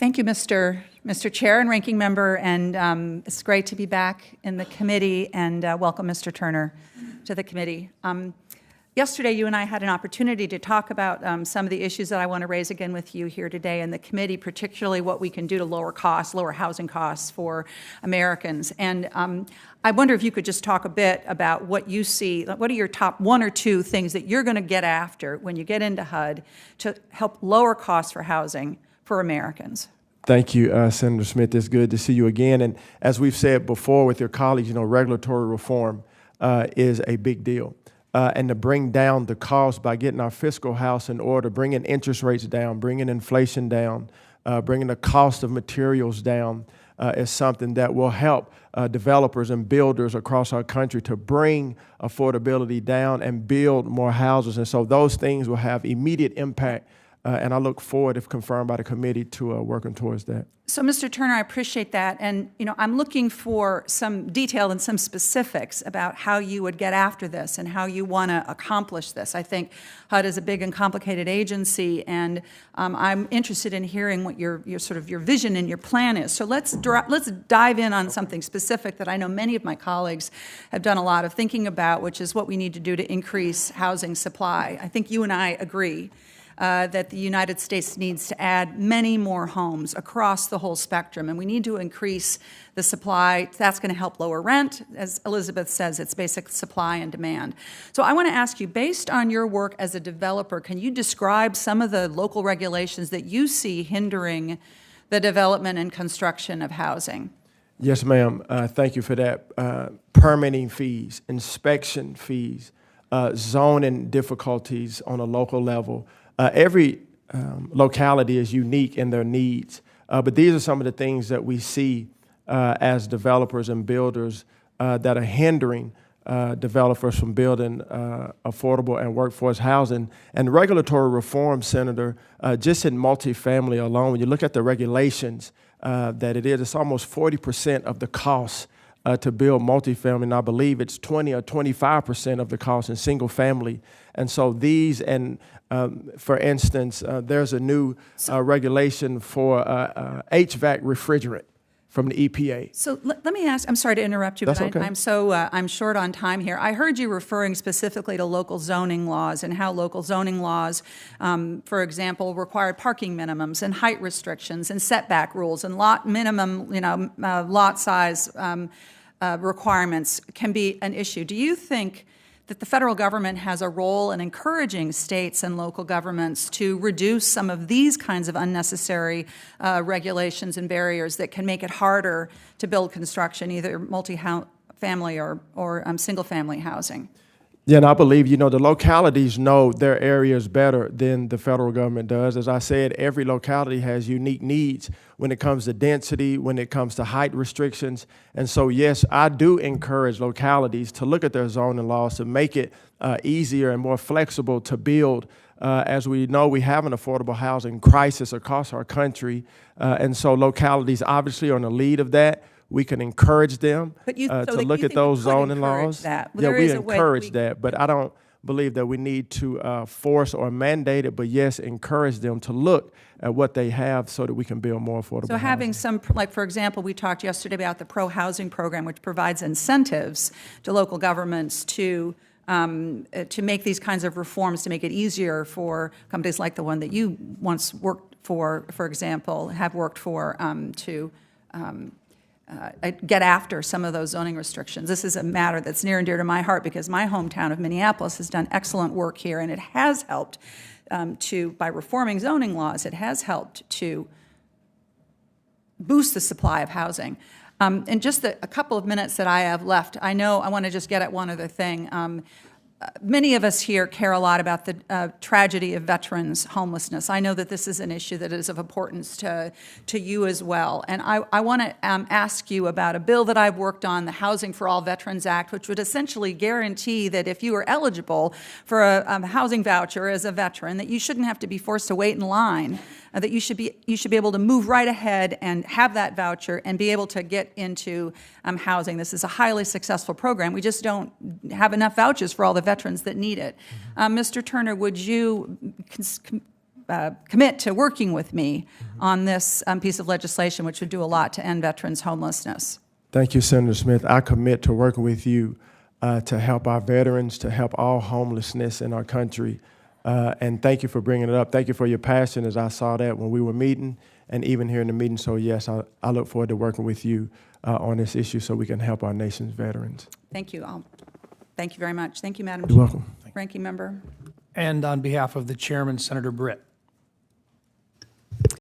Thank you, Mr. Chair and Ranking Member, and it's great to be back in the committee, and welcome Mr. Turner to the committee. Yesterday, you and I had an opportunity to talk about some of the issues that I want to raise again with you here today in the committee, particularly what we can do to lower costs, lower housing costs for Americans. And I wonder if you could just talk a bit about what you see, what are your top one or two things that you're going to get after when you get into HUD to help lower costs for housing for Americans? Thank you, Senator Smith. It's good to see you again. And as we've said before with your colleagues, regulatory reform is a big deal. And to bring down the cost by getting our fiscal house in order, bringing interest rates down, bringing inflation down, bringing the cost of materials down is something that will help developers and builders across our country to bring affordability down and build more houses. And so those things will have immediate impact. And I look forward, if confirmed by the committee, to working towards that. So, Mr. Turner, I appreciate that. And, I'm looking for some detail and some specifics about how you would get after this and how you want to accomplish this. I think HUD is a big and complicated agency, and I'm interested in hearing what your vision and your plan is. So let's dive in on something specific that I know many of my colleagues have done a lot of thinking about, which is what we need to do to increase housing supply. I think you and I agree that the United States needs to add many more homes across the whole spectrum, and we need to increase the supply. That's going to help lower rent. As Elizabeth says, it's basic supply and demand. So I want to ask you, based on your work as a developer, can you describe some of the local regulations that you see hindering the development and construction of housing? Yes, ma'am. Thank you for that. Permitting fees, inspection fees, zoning difficulties on a local level. Every locality is unique in their needs, but these are some of the things that we see as developers and builders that are hindering developers from building affordable and workforce housing. And regulatory reform, Senator, just in multifamily alone, when you look at the regulations that it's almost 40% of the cost to build multifamily, and I believe it's 20 or 25% of the cost in single family. And so these, and for instance, there's a new regulation for HVAC refrigerant from the EPA. So let me ask, I'm sorry to interrupt you, That's but okay. I'm short on time here. I heard you referring specifically to local zoning laws and how local zoning laws, for example, required parking minimums and height restrictions and setback rules and lot minimum, lot size requirements can be an issue. Do you think that the federal government has a role in encouraging states and local governments to reduce some of these kinds of unnecessary regulations and barriers that can make it harder to build construction, either multi-family or single-family housing? Yeah, and I believe, the localities know their areas better than the federal government does. As I said, every locality has unique needs when it comes to density, when it comes to height restrictions. And so, yes, I do encourage localities to look at their zoning laws to make it easier and more flexible to build. As we know, we have an affordable housing crisis across our country. And so localities obviously are in the lead of that. We can encourage them to look at those zoning laws. Well, yeah, we encourage that, but I don't believe that we need to force or mandate it, but yes, encourage them to look at what they have so that we can build more affordable housing. Having some, like for example, we talked yesterday about the pro-housing program, which provides incentives to local governments to make these kinds of reforms, to make it easier for companies like the one that you once worked for example, have worked for, to get after some of those zoning restrictions. This is a matter that's near and dear to my heart because my hometown of Minneapolis has done excellent work here, and it has helped by reforming zoning laws, it has helped to boost the supply of housing. In just a couple of minutes that I have left, I want to just get at one other thing. Many of us here care a lot about the tragedy of veterans' homelessness. I know that this is an issue that is of importance to you as well. And I want to ask you about a bill that I've worked on, the Housing for All Veterans Act, which would essentially guarantee that if you are eligible for a housing voucher as a veteran, that you shouldn't have to be forced to wait in line, that you should be able to move right ahead and have that voucher and be able to get into housing. This is a highly successful program. We just don't have enough vouchers for all the veterans that need it. Mr. Turner, would you commit to working with me on this piece of legislation, which would do a lot to end veterans' homelessness. Thank you, Senator Smith. I commit to working with you to help our veterans, to help all homelessness in our country. And thank you for bringing it up. Thank you for your passion, as I saw that when we were meeting and even here in the meeting. So, yes, I look forward to working with you on this issue so we can help our nation's veterans. Thank you. Thank you very much. Thank you, Madam You're welcome. Ranking Member. And on behalf of the chairman, Senator Britt.